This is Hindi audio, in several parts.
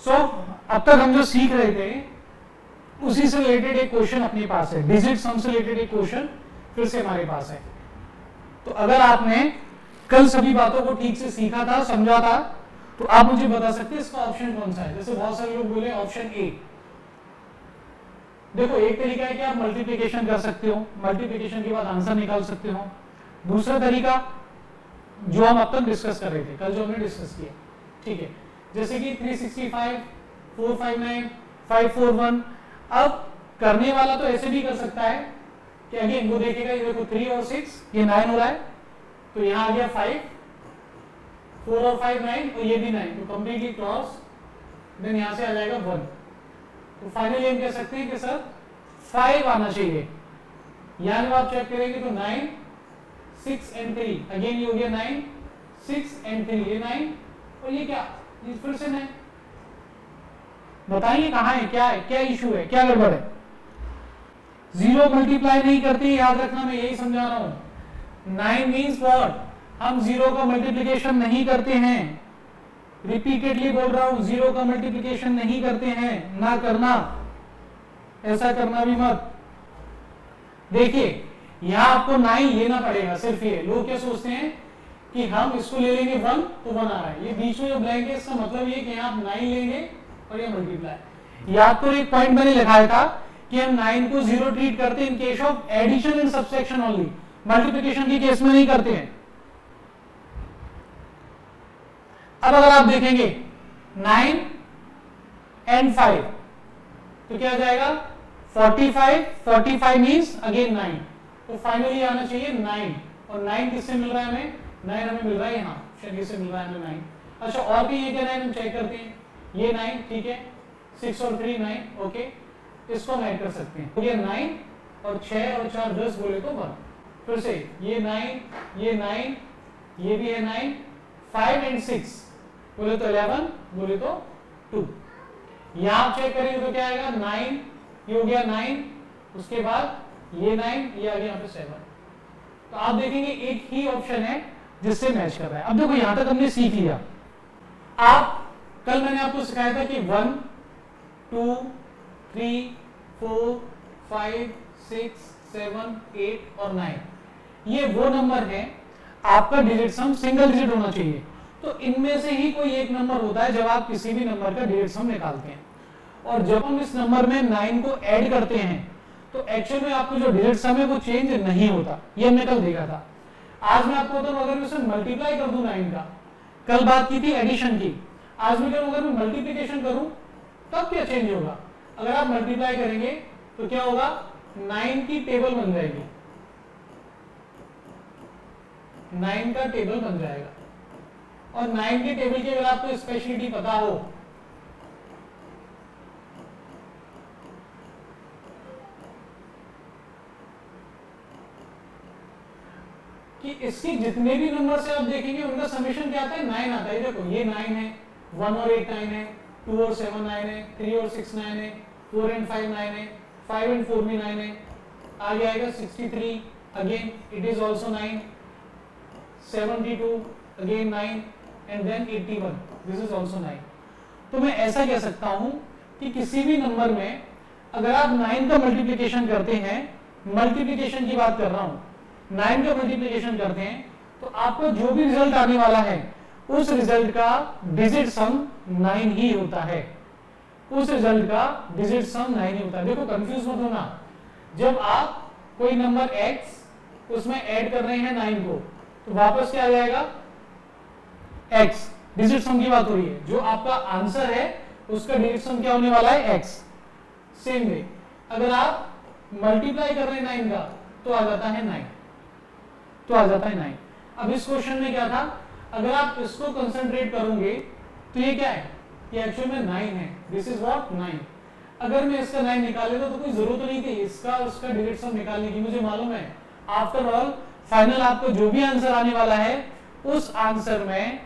सो अब तक हम जो सीख रहे थे उसी से रिलेटेड एक क्वेश्चन अपने पास है, डिजिट सम से रिलेटेड एक क्वेश्चन फिर से हमारे पास है। तो अगर आपने कल सभी बातों को ठीक से सीखा था, समझा था, तो आप मुझे बता सकते हैं इसका ऑप्शन कौन सा है। जैसे बहुत सारे लोग बोले ऑप्शन ए। देखो एक तरीका है कि आप मल्टीप्लिकेशन कर सकते हो, मल्टीप्लिकेशन के बाद आंसर निकाल सकते हो। दूसरा तरीका जो हम अब तक डिस्कस कर रहे थे, कल जो हमने डिस्कस किया, ठीक है, जैसे कि 365, 459, 541। अब करने वाला तो ऐसे भी कर सकता है कि अगेन वो देखेगा, ये देखो 3 और 6 ये 9 हो रहा है, तो यहां आ गया 5, 4 और 5 9 और ये भी 9, तो कंप्लीटली क्रॉस, देन यहां से आ जाएगा 1। तो फाइनली हम कह सकते हैं कि सर 5 आना चाहिए। यहां जब आप चेक करेंगे तो 9, 6 एंड 3, अगेन ये हो गया 9, 6 एंड 3, ये 9 और ये क्या, ये फिर से 9। बताइए कहां है, क्या है, क्या इशू है, क्या गड़बड़ है? जीरो मल्टीप्लाई नहीं करती, याद रखना, मैं यही समझा रहा हूं। 9 मीन्स व्हाट, हम जीरो का मल्टीप्लिकेशन नहीं करते हैं। रिपीटेडली बोल रहा हूं, जीरो का मल्टीप्लिकेशन नहीं करते हैं, ना करना, ऐसा करना भी मत। देखिए यहां आपको 9 लेना पड़ेगा, सिर्फ ये। लोग क्या सोचते हैं कि हम इसको ले लेंगे 1 तो 1 आ रहा है, ये बीच में जो ब्लैंक है इसका मतलब ये कि यहां आप 9 लेंगे और ये मल्टीप्लाई। याद करो एक पॉइंट मैंने लिखाया था कि हम 9 को 0 ट्रीट करते हैं in case of addition and subtraction only, multiplication के केस में नहीं करते हैं। अब अगर आप देखेंगे 9 एंड 5 तो क्या आ जाएगा 45, 45 मीन्स अगेन 9, तो फाइनली आना चाहिए 9। और 9 किससे मिल रहा है हमें, 9 हमें मिल रहा है यहाँ शनि से मिल रहा है हमें 9। अच्छा और भी ये क्या 9 हम चेक करते हैं, ये 9 ठीक है, 6 और 3 9, ओके, इसको हम ऐड कर सकते हैं। तो ये 9 और 6 और 4 10 बोले तो 1, फिर से ये 9, ये 9, ये भी है 9, 5 एंड 6 बोले तो 11, बोले तो 2। यहां आप चेक करेंगे तो क्या आएगा 9, ये हो गया 9, उसके बाद ये 9, ये आ गया यहाँ पे 7। तो आप देखेंगे एक ही ऑप्शन है जिससे मैच कर रहा है। अब देखो यहां तक हमने सीख लिया। आप कल मैंने आपको सिखाया था कि 1 2 3 4 5 6 7 8 और 9 ये वो नंबर है, आपका डिजिट सम सिंगल डिजिट होना चाहिए। तो इनमें से ही कोई एक नंबर होता है जब आप किसी भी नंबर का डिजिट सम निकालते हैं। और जब हम इस नंबर में 9 को ऐड करते हैं तो एक्चुअल में आपको जो डिजिट सम है वो चेंज नहीं होता। ये हमने कल देखा था। आज मैं आपको बताऊं, अगर मैं इसे मल्टीप्लाई कर दूं 9 का, कल बात की थी एडिशन की, आज मैं करूं अगर मैं मल्टीप्लिकेशन करूं तब क्या चेंज होगा। अगर आप मल्टीप्लाई करेंगे तो क्या होगा, 9 की टेबल बन जाएगी, 9 का टेबल बन जाएगा। और 9 के टेबल की अगर आपको स्पेशलिटी पता हो कि इसके जितने भी नंबर से आप देखेंगे उनका समेशन क्या आता है, 9 आता है। देखो ये 9 है, 1 और 8 9 है, 2 और 7 9 है, 3 और 6 9 है, 4 एंड 5 9 है, 5 एंड 4 भी 9 है, आगे आएगा 63, again it is also 9, 72 again 9 and then 81, this is also 9। तो मैं ऐसा कह सकता हूं कि किसी भी नंबर में अगर आप 9 का मल्टीप्लिकेशन करते हैं, मल्टीप्लिकेशन की बात कर रहा हूं, 9 का मल्टीप्लिकेशन करते हैं तो आपको जो भी रिजल्ट आने वाला है उस रिजल्ट का डिजिट सम 9 ही होता है, उस रिजल्ट का डिजिट सम 9 ही होता है। देखो कंफ्यूज मत होना, जब आप कोई नंबर x उसमें ऐड कर रहे हैं 9 को तो वापस क्या आ जाएगा x, डिजिट सम की बात हो रही है, जो आपका आंसर है उसका डिजिट सम क्या होने वाला है x। सेम वे अगर आप मल्टीप्लाई कर रहे हैं 9 का तो आ जाता है 9, तो आ जाता है 9। अब इस क्वेश्चन में क्या था, अगर आप इसको कंसंट्रेट करोगे तो ये क्या है, ये एक्चुअल में 9 है, दिस इज व्हाट 9। अगर मैं इसका 9 निकाल लेता तो कोई जरूरत नहीं थी इसका उसका डिजिट सम निकालने की, मुझे मालूम है आफ्टर ऑल फाइनल आपको जो भी आंसर आने वाला है उस आंसर में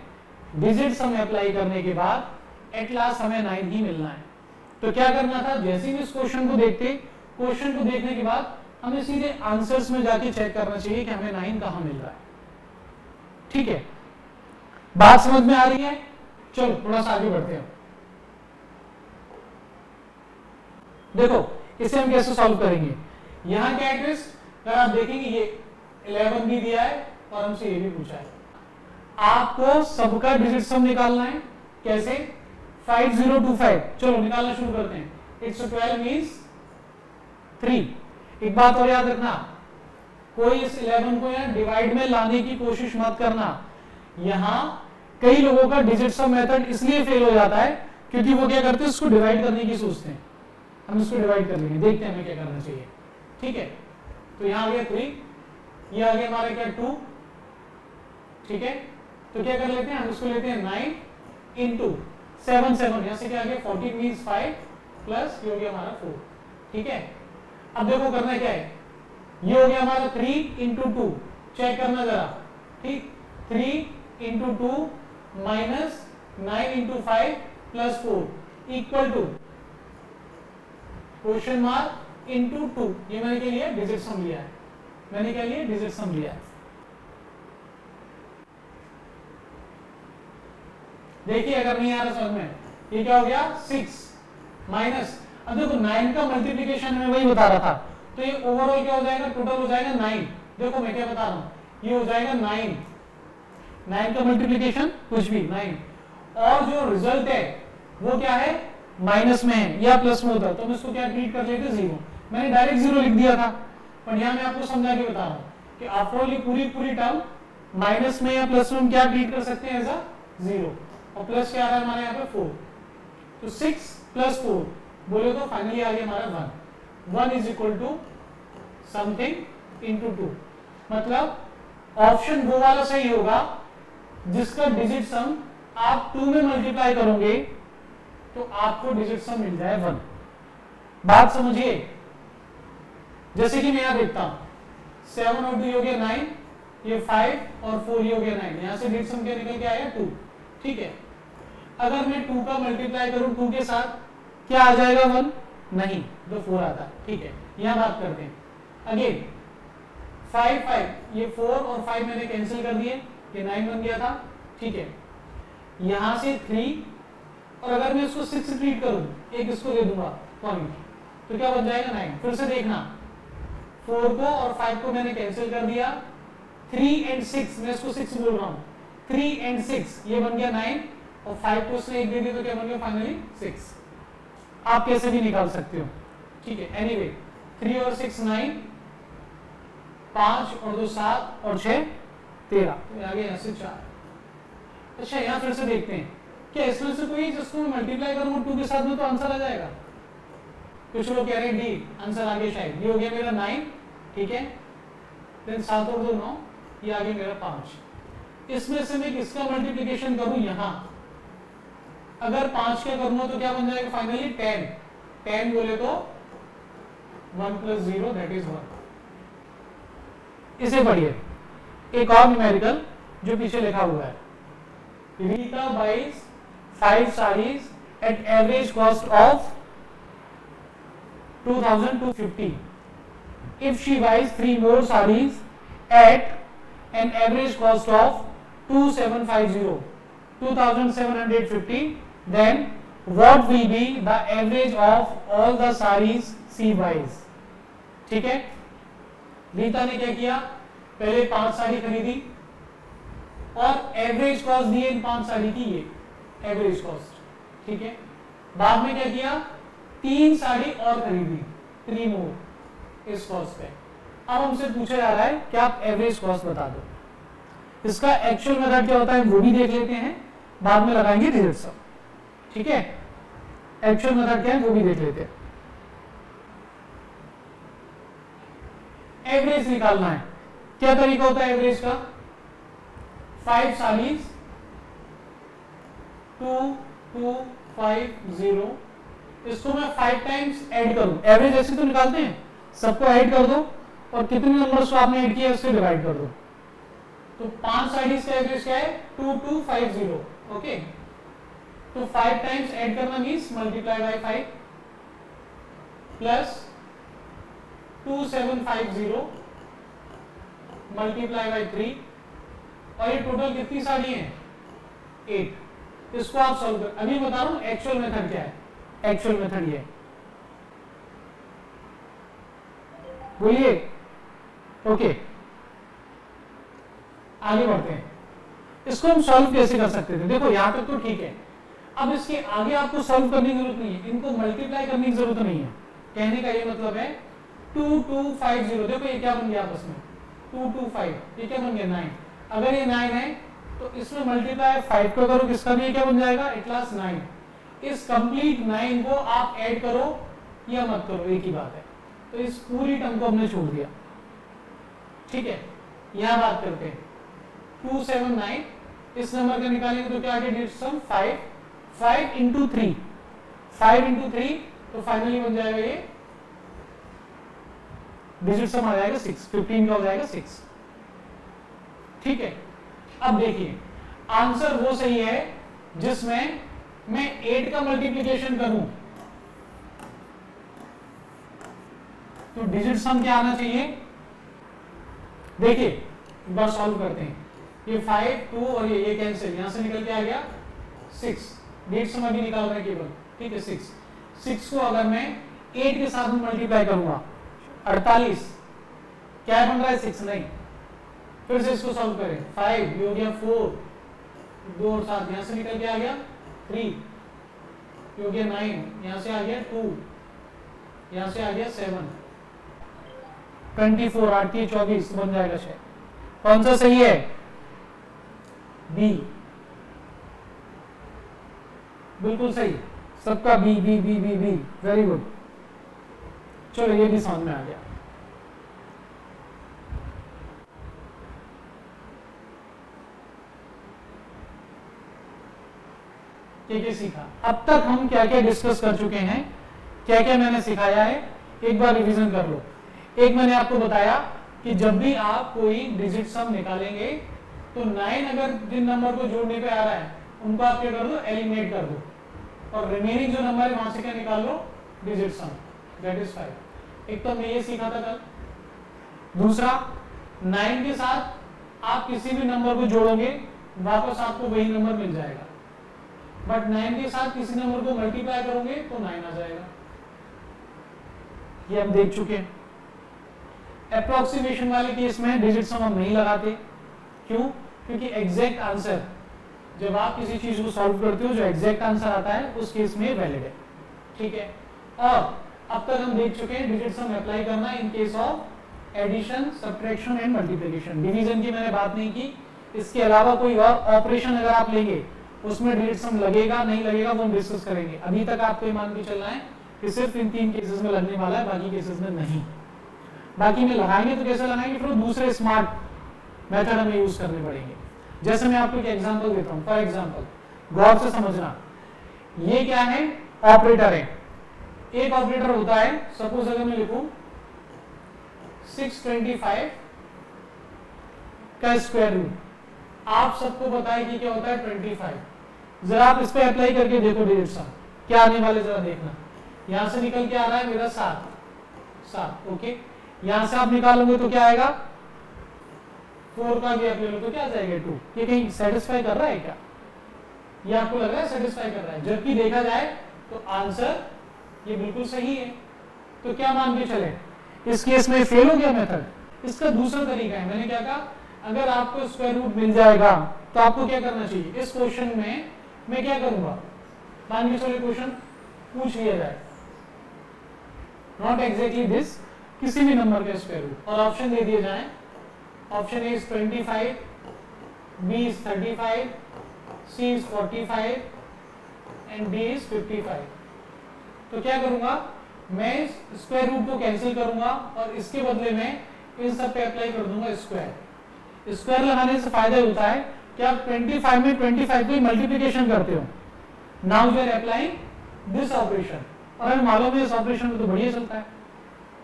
डिजिट सम अप्लाई करने के बाद एट लास्ट हमें 9 ही मिलना है। तो क्या करना था, जैसे ही इस क्वेश्चन को देखते, क्वेश्चन को देखने के बाद हमें सीधे आंसर्स में जाके चेक करना चाहिए कि हमें 9 कहां मिल रहा है। ठीक है, बात समझ में आ रही है? चलो थोड़ा सा आगे बढ़ते हैं। देखो इसे हम कैसे सॉल्व करेंगे, यहाँ क्या है ट्विस्ट, अगर आप देखेंगे ये 11 भी दिया है और हमसे ये भी पूछा है, आपको सबका डिजिट सम निकालना है। कैसे? 5025, चलो निकालना शुरू करते हैं। It's 12 means 3। एक बात और याद रखना, कोई इस 11 को यहाँ डिवाइड में लाने की कोशिश मत करना। यहाँ कई लोगों का डिजिट सम मेथड इसलिए फेल हो जाता है क्योंकि वो क्या करते हैं, इसको डिवाइड करने की सोचते हैं। हम इसको डिवाइड कर लेंगे, देखते हैं हमें क्या करना चाहिए। ठीक है, तो यहाँ आ गया 3, ये आ गया हमारा क्या 2। ठीक है, तो क्या कर लेते हैं, हम इसको लेते हैं 9 इंटू 7 7, यहाँ से क्या आ गया 14 मीन्स 5 प्लस ये हो गया हमारा 4। ठीक है, अब देखो करना क्या है, ये हो गया हमारा 3 इंटू 2, चेक करना जरा। ठीक, 3 into 2 minus 9 into 5 plus 4 equal to question mark into 2। ये मैंने क्या लिया, डिजिट सम लिया है, मैंने क्या लिया, डिजिट सम लिया है। देखिए अगर नहीं आ रहा समझ में, ये क्या हो गया 6 माइनस, अब देखो 9 का मल्टीप्लीकेशन में वही बता रहा था, तो ये ओवरऑल क्या हो जाएगा, टोटल हो जाएगा 9। देखो मैं क्या बता रहा हूं, ये हो जाएगा 9 का मल्टीप्लीकेशन कुछ भी 9, और जो रिजल्ट है वो क्या है, माइनस में है या प्लस में होता है, तो हम इसको क्या ट्रीट कर लेते 0। मैंने डायरेक्ट 0 लिख दिया था, पर यहां मैं आपको समझा के बता रहा हूं कि आफ्टर ऑल ये पूरी टर्म माइनस में या प्लस में हम क्या ट्रीट कर सकते हैं, एज अ 0, और प्लस क्या आ रहा है हमारे यहाँ पे 4, तो 6 प्लस 4 बोले तो फाइनली आ गया हमारा 1 is equal to something into 2। मतलब ऑप्शन वो वाला सही होगा जिसका डिजिट सम आप 2 में मल्टीप्लाई करोगे तो आपको डिजिट सम मिल जाए 1। बात समझिए, जैसे कि मैं यहां देखता हूं 7 और 2 हो गया 9, ये 5 और 4 ये हो गया 9, यहां से डिजिट सम क्या निकल के आया 2। ठीक है, अगर मैं 2 का मल्टीप्लाई करूं 2 के साथ, क्या आ जाएगा 1? नहीं, तो 4 आता है। ठीक है, यहां बात करते हैं अगेन 5 5, ये 4 और 5 मैंने कैंसिल कर दिए, ये 9 बन गया था। ठीक है, यहां से 3, और अगर मैं इसको 6 ट्रीट करूं, एक इसको दे दूंगा पॉइंट, तो क्या बन जाएगा 9। फिर से देखना, 4 को और 5 को मैंने कैंसिल कर दिया, 3 एंड 6, मैं इसको 6 बोल रहा हूं, 3 एंड 6 ये बन गया 9, और 5 को उसने एक दे दी तो क्या बन गया फाइनली 6। आप कैसे भी निकाल सकते हो। ठीक है, एनीवे 3 और 6 9, 5 और 2 7 और 6 13, तो आगे यहाँ से 4। अच्छा यहाँ फिर से देखते हैं, क्या इसमें से कोई जिसको मैं मल्टीप्लाई करूंगा 2 के साथ में तो आंसर आ जाएगा। कुछ लोग कह रहे हैं डी, आंसर आ गया शायद, ये हो गया मेरा 9। ठीक है, देन 7 और 2 9, ये आ गया मेरा 5। इसमें से मैं किसका मल्टीप्लीकेशन करूं, यहां अगर 5 का करूंगा तो क्या बन जाएगा फाइनली 10। 10 बोले तो 1 प्लस 0 दैट इज 1। इसे पढ़िए, एक और न्यूमेरिकल जो पीछे लिखा हुआ है, Rita buys 5 sarees at average cost of 2250. If she buys 3 more sarees at an average cost of 2750, then what will be the average of all the sarees she buys? ठीक है, रीता ने क्या किया, पहले 5 साड़ी खरीदी और एवरेज कॉस्ट दी इन 5 साड़ी की, ये एवरेज कॉस्ट। ठीक है, बाद में क्या किया, 3 साड़ी और खरीदी, 3 मोर इस कॉस्ट पे। अब हमसे पूछा जा रहा है कि आप एवरेज कॉस्ट बता दो। इसका एक्चुअल मेथड क्या होता है वो भी देख लेते हैं, बाद में लगाएंगे डिजिट सम। ठीक है, एक्चुअल मेथड क्या है वो भी देख लेते हैं। एवरेज निकालना है, क्या तरीका होता है एवरेज का, 5 साड़ीज 2250, इसको मैं 5 टाइम्स ऐड करूं, एवरेज ऐसे तो निकालते हैं, सबको ऐड कर दो और कितने नंबर्स को आपने ऐड किया उससे डिवाइड कर दो। तो 5 साड़ीज का एवरेज क्या है 2250। ओके, तो 5 टाइम्स ऐड करना means multiply by 5 plus 2750 multiply by 3, और ये टोटल कितनी साड़ी है 8। इसको आप सॉल्व कर, अभी बता रहा हूं एक्चुअल मेथड क्या है। एक्चुअल मेथड ये बोलिए। ओके, आगे बढ़ते हैं। इसको हम सॉल्व कैसे कर सकते थे? देखो यहां तक तो ठीक है, अब इसके आगे आपको सॉल्व करने की जरूरत नहीं है, इनको मल्टीप्लाई करने की जरूरत नहीं है। कहने का ये मतलब है 2250, देखो ये क्या बन गया आपस में 225, ये क्या बन गया 9। अगर ये 9 है तो इसमें मल्टीप्लाई 5 को करो, किसका भी ये क्या बन जाएगा एट लास्ट 9। इस कंप्लीट 9 को आप ऐड करो या मत करो, एक ही बात है। तो इस पूरी टर्म को हमने छोड़ दिया, ठीक है। यहां बात करते हैं 279, इस नंबर का निकालेंगे तो क्या आ गया डिजिट सम 5 इंटू 3, 5 इंटू 3, तो फाइनली बन जाएगा ये डिजिट सम आ जाएगा 6, 15 का हो जाएगा 6, ठीक है। अब देखिए आंसर वो सही है जिसमें मैं 8 का मल्टीप्लिकेशन करूं, तो डिजिट सम क्या आना चाहिए? देखिए एक बार सॉल्व करते हैं, ये 5 2 और ये कैंसिल, यहां से निकल के आ गया 6, डिजिट सम अभी निकाल रहे हैं केवल, ठीक है। 6 को अगर मैं 8 के साथ में मल्टीप्लाई करूंगा 48, क्या बन रहा है 6 नहीं। फिर से इसको सॉल्व करें, 5 ये हो गया 4, 2 और 7 यहां से निकल के आ गया 3, ये हो गया 9, यहां से आ गया 2, यहां से आ गया 7, 24 8 की 24 बन जाएगा 6। कौन सा सही है? बी, बिल्कुल सही, सबका B B B B B, very good. चलो ये भी समझ में आ गया। क्या सीखा अब तक? हम क्या क्या डिस्कस कर चुके हैं, क्या क्या मैंने सिखाया है, एक बार रिवीजन कर लो। एक मैंने आपको बताया कि जब भी आप कोई डिजिट सम निकालेंगे तो 9 अगर जिन नंबर को जोड़ने पे आ रहा है उनको आप क्या कर दो, एलिमिनेट कर दो, और रिमेनिंग जो नंबर है वहां से क्या निकाल लो, डिजिट सम, दैट इज 5। एक तो हमने ये सीखा था कल। दूसरा 9 के साथ आप किसी भी नंबर को जोड़ोगे वापस आपको वही नंबर मिल जाएगा, बट 9 के साथ किसी नंबर को मल्टीप्लाई करोगे तो 9 आ जाएगा। ये हम देख चुके हैं। अप्रोक्सीमेशन वाले केस में डिजिट सम हम नहीं लगाते, क्यों? क्योंकि एग्जैक्ट आंसर जब आप किसी चीज को सॉल्व करते हो जो एग्जैक्ट आंसर आता है उस केस में वैलिड है, ठीक है। और अब तक हम देख चुके हैं डिजिट सम अप्लाई करना in case of addition, subtraction and multiplication. Division की मैंने बात नहीं की, इसके अलावा कोई और ऑपरेशन अगर आप लेंगे उसमें डिजिट सम लगेगा नहीं लगेगा वो हम डिस्कस करेंगे। अभी तक आपको ये मान के चलना है कि सिर्फ इन 3 केसेस में लगने वाला है, बाकी केसेस में नहीं। बाकी में लगाएंगे तो कैसे लगाएंगे, फिर दूसरे स्मार्ट मेथड हमें यूज करने पड़ेंगे। जैसे मैं आपको एक एग्जांपल देता हूं, फॉर एग्जांपल गौर से समझना, ये क्या है, ऑपरेटर है। एक ऑपरेटर होता है, सपोज अगर मैं लिखूं 625 का स्क्वायर रूट, आप सबको पता है कि क्या होता है 25। जरा आप इस पे अप्लाई करके देखो डिजिट सम क्या आने वाले, जरा देखना। यहां से निकल के आ रहा है मेरा 7, ओके। यहां से आप निकालोगे तो क्या आएगा, 4 का गैप ले लो तो क्या आ जाएगा 2। ये कहीं सेटिस्फाई कर रहा है क्या? ये आपको लग रहा है सेटिस्फाई कर रहा है, जबकि देखा जाए तो आंसर ये बिल्कुल सही है। तो क्या मान के चले, इस केस में फेल हो गया मेथड। इसका दूसरा तरीका है, मैंने क्या कहा, अगर आपको स्क्वायर रूट मिल जाएगा तो आपको क्या करना चाहिए, इस क्वेश्चन में मैं क्या करूंगा, मान के चलो क्वेश्चन पूछ लिया जाए, नॉट एग्जैक्टली दिस, किसी भी नंबर का स्क्वायर रूट, और ऑप्शन दे दिए जाए, option A is 25, B is 35, C is 45 and D is 55। तो क्या करूंगा, मैं स्क्वायर रूट को कैंसिल करूंगा और इसके बदले में इन सब पे अप्लाई कर दूंगा स्क्वायर। स्क्वायर लगाने से फायदा होता है कि आप 25 में 25 को मल्टीप्लिकेशन करते हो, now you are applying this operation, और हमें मालूम है इस ऑपरेशन में तो बढ़िया चलता है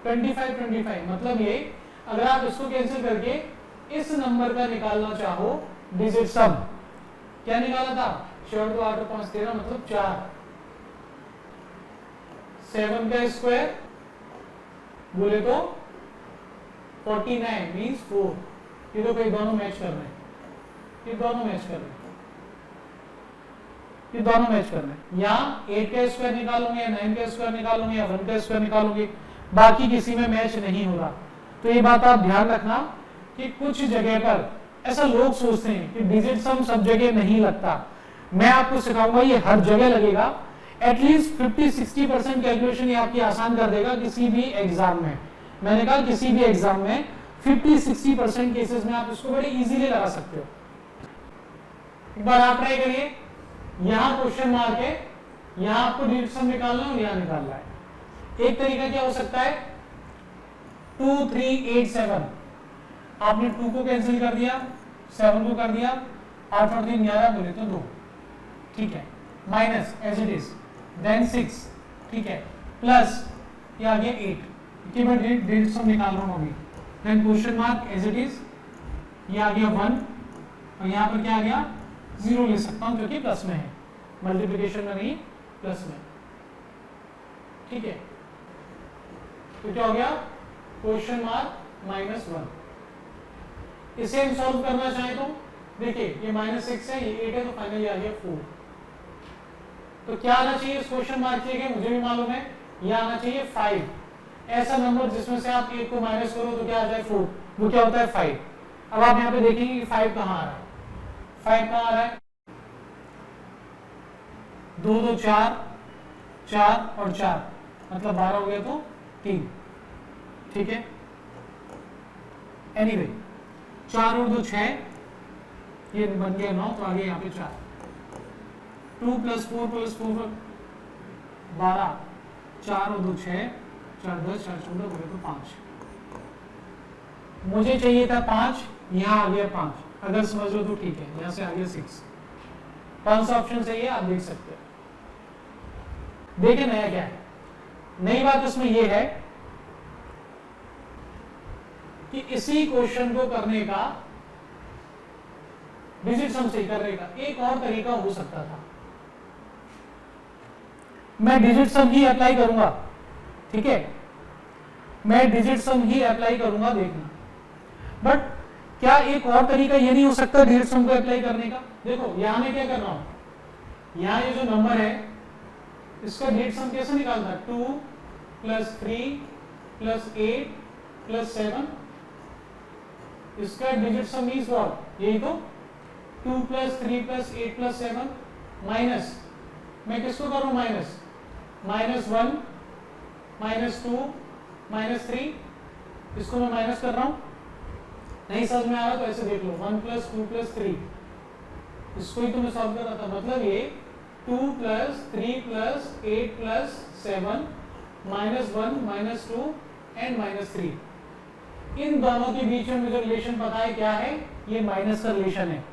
25 मतलब ये, अगर आप इसको कैंसिल करके इस नंबर का निकालना चाहो डिजिट सम, क्या निकाला था, 4 2 8 5 13 मतलब 4, 7 का स्क्वायर बोले तो 49 मींस 4। ये तो कई दोनों मैच कर रहे हैं, ये दोनों मैच कर रहे हैं, ये दोनों मैच कर रहे हैं। यहाँ 8 का स्क्वायर निकालूंगे या 9 का स्क्वायर निकालूंगे या 1 का स्क्वायर निकालूंगे, बाकी किसी में मैच नहीं हो रहा। तो ये बात आप ध्यान रखना कि कुछ जगह पर ऐसा लोग सोचते हैं कि डिजिट सम सब जगह नहीं लगता। मैं आपको सिखाऊंगा ये हर जगह लगेगा। एटलीस्ट 50-60% कैलकुलेशन ये आपकी आसान कर देगा किसी भी एग्जाम में। मैंने कहा किसी भी एग्जाम में 50-60% केसेस में आप इसको बड़े इजीली लगा सकते हो। एक बार आप ट्राई करिए, यहां क्वेश्चन मार्क है, यहां आपको डिजिट सम निकालना है और यहां निकालना है। एक तरीका क्या हो सकता है, 2 3 8 7, आपने 2 को कैंसिल कर दिया, 7 को कर दिया, 8 और 3 11 बोले तो 2, ठीक है, minus as it is, then 6, ठीक है, प्लस ये आ गया 8 कि मैं डिजिट सम निकाल रहा हूं अभी, then question mark as it is, ये आ गया 1 और यहां पर क्या आ गया 0 ले सकता हूं क्योंकि प्लस में है, मल्टीप्लिकेशन में नहीं प्लस में, ठीक है। तो क्या हो गया क्वेश्चन मार्क -1। इसे हम सॉल्व करना चाहें तो देखिए ये -6 है, ये 8 है, तो फाइनली आ गया 4। तो क्या आना चाहिए इस क्वेश्चन मार्क के लिए, मुझे भी मालूम है, ये आना चाहिए 5। ऐसा नंबर जिसमें से आप 1 को माइनस करो तो क्या आ जाए 4, वो क्या होता है 5। अब आप यहाँ पे देखेंगे कि 5 कहाँ आ रहा है, 5 कहाँ आ रहा है, 2 2 4, 4 और 4 मतलब 12 हो गया तो 3, ठीक है। एनीवे 4 और 2 6, ये बन गया 9, तो आगे यहाँ पे 4, 2 + 4 + 4 12, 4 और 2 6, 4 10, 4 14 बोले तो 5। मुझे चाहिए था 5, यहाँ आ गया 5, अगर समझ लो तो ठीक है, यहाँ से आ गया 6। कौन सा ऑप्शन सही है आप देख सकते हो। देखिए नया क्या है, नई बात इसमें यह है कि इसी क्वेश्चन को करने का, डिजिट सम सही करने का एक और तरीका हो सकता था। मैं डिजिट सम ही अप्लाई करूंगा, ठीक है, मैं डिजिट सम ही अप्लाई करूंगा, देखना। बट क्या एक और तरीका ये नहीं हो सकता डिजिट सम को अप्लाई करने का। देखो यहां मैं क्या कर रहा हूं, यहां ये जो नंबर है इसका डिजिट सम कैसे निकालना है, 2 + 3 + 8 + 7, इसका डिजिट सम इज व्हाट, यही तो 2 + 3 + 8 + 7 माइनस, मैं किसको करूं माइनस, -1 -2 -3, इसको मैं माइनस कर रहा हूं। नहीं समझ में आ रहा तो ऐसे देख लो, 1 + 2 + 3, इसको ही तो मैं सॉल्व कर रहा था। मतलब ये 2 + 3 + 8 + 7 -1 -2 एंड -3, इन दोनों के बीच में मुझे रिलेशन पता है क्या है, ये माइनस का रिलेशन है।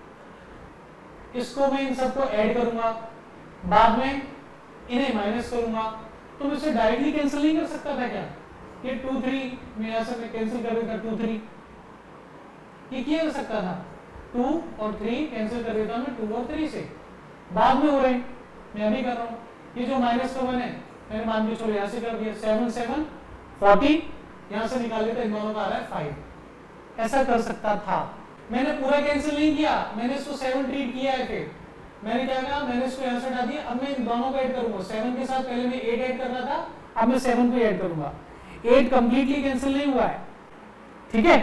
इसको मैं इन सबको ऐड करूंगा, बाद में इन्हें माइनस करूंगा, तो मैं इसे डायरेक्टली कैंसिल नहीं कर सकता था क्या, ये 2 3 मैं ऐसा मैं कैंसिल कर देता 2 3, ये किया जा सकता था, 2 और 3 कैंसिल कर देता मैं 2 और 3 से, बाद में हो रहे हैं, मैं अभी कर रहा हूँ। ये जो -1 है मैंने मान के चलो यहाँ से कर दिया, 7 7 40, यहाँ से निकाल देता, इन दोनों का आ रहा है 5। ऐसा कर सकता था, मैंने पूरा कैंसिल नहीं किया, मैंने इसको 7 ट्रीट किया है। फिर मैंने क्या कहा, मैंने इसको यहाँ से हटा दिया, अब मैं इन दोनों को ऐड करूंगा, 7 के साथ पहले मैं 8 ऐड कर रहा था, अब मैं 7 को ऐड करूंगा, 8 कंप्लीटली कैंसिल नहीं हुआ है, ठीक है।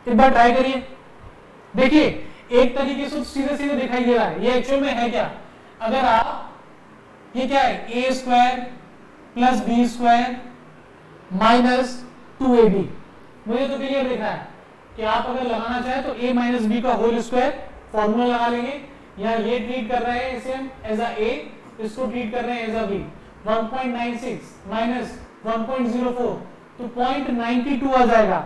एक बार ट्राई करिए, देखिए एक तरीके से सीधे सीधे दिखाई दे रहा है, ये एक्चुअल में है क्या, अगर आप ये क्या है, a² + b² - 2ab, मुझे तो क्लियर दिख रहा है कि आप अगर लगाना चाहे तो a - b का होल स्क्वायर फॉर्मूला लगा लेंगे। यहाँ ये ट्रीट कर रहे हैं इसे हम एज अ a, इसको ट्रीट कर रहे हैं एज अ b, 1.96 माइनस 1.04 तो 0.92 आ जाएगा।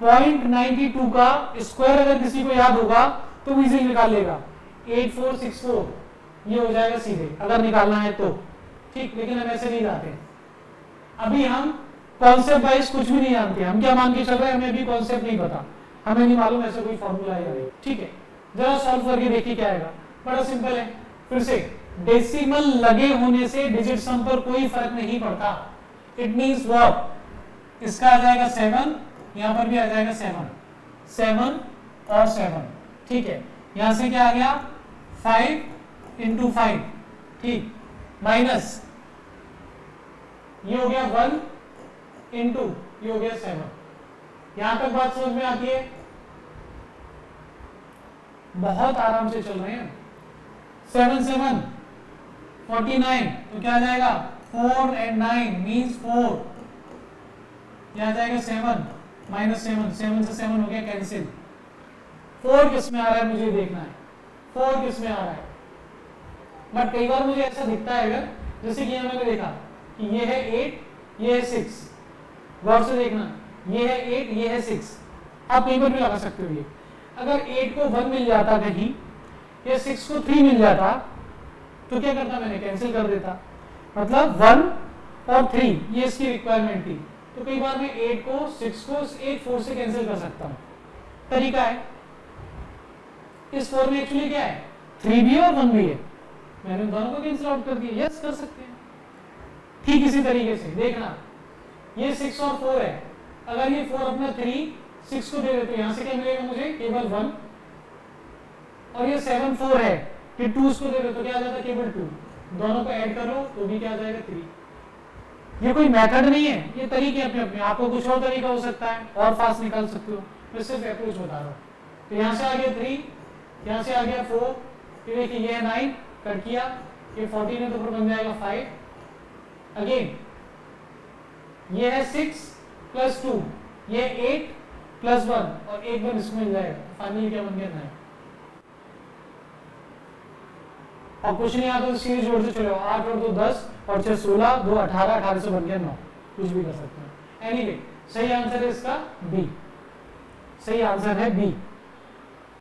0.92 का स्क्वायर अगर किसी को याद होगा तो वो इजीली निकाल लेगा, 8464 ये हो जाएगा सीधे, अगर निकालना है तो, ठीक। लेकिन हम ऐसे नहीं जाते, अभी हम कॉन्सेप्ट वाइज कुछ भी नहीं जानते, हम क्या मान के चल रहे हैं, हमें भी कॉन्सेप्ट नहीं पता, हमें नहीं मालूम ऐसे कोई फॉर्मूला है, ठीक है। जरा सॉल्व करके देखिए क्या आएगा, बड़ा सिंपल है। फिर से डेसिमल लगे होने से डिजिट सम पर कोई फर्क नहीं पड़ता, इट मींस व्हाट, इसका आ जाएगा 7, यहां पर भी आ जाएगा 7 और 7, ठीक है। यहां से क्या आ गया 5 × 5, ठीक, माइनस ये हो गया 1 इनटू ये हो गया 7। यहां तक बात समझ में आती है? बहुत आराम से चल रहे हैं। 7 7 49, तो क्या आ जाएगा 4 and 9 means 4, क्या आ जाएगा 7 माइनस 7, 7 से 7 हो गया कैंसिल। 4 किस में आ रहा है मुझे देखना है, 4 किस में आ रहा है। बट कई बार मुझे ऐसा दिखता है, अगर जैसे कि यहाँ मैंने देखा कि ये है 8, ये है 6, गौर से देखना, ये है 8, ये है 6। आप कहीं पर भी लगा सकते हो ये। अगर 8 को 1 मिल जाता कहीं, या 6 को 3 मिल जाता, तो क्या करता मैंने, कैंसिल कर देता। मतलब 1 और 3 ये इसकी रिक्वायरमेंट थी। तो कई बार मैं 8 को 6 को 8 4 से कैंसिल कर सकता हूँ। तरीका है। इस 4 में एक्चुअली क्या है, 3 भी है और 1 भी है, मैंने दोनों को कैंसिल आउट कर दिया। यस कर सकते हैं। ठीक इसी तरीके से देखना, ये 6 और 4 है, अगर ये 4 अपना 3 6 को दे दे तो यहां से क्या मिलेगा मुझे, केवल 1। और ये 7 4 है, कि 2 उसको दे दे तो क्या आ जाता है, केवल 2। दोनों को ऐड कर लो तो भी क्या आ जाएगा 3। ये कोई मेथड नहीं है, ये तरीके अपने अपने। आपको कुछ और तरीका हो सकता है और फास्ट निकाल सकते हो, मैं सिर्फ अप्रोच बता रहा हूँ। तो यहाँ से आ गया 3, यहाँ से आ गया 4, फिर देखिए ये है 9, कट किया, ये 14 है तो फिर बन जाएगा 5। अगेन ये है 6 प्लस 2, ये 8 प्लस 1 और एक बार इसको मिल जाएगा। फाइनली क्या बन गया 9। और कुछ नहीं आता तो सीरीज जोड़ते चले, 8 और 2 10 और 6 16, 2 18, 18 से बन गया 9। कुछ भी कर सकते हैं। एनीवे सही आंसर है इसका बी, सही आंसर है बी।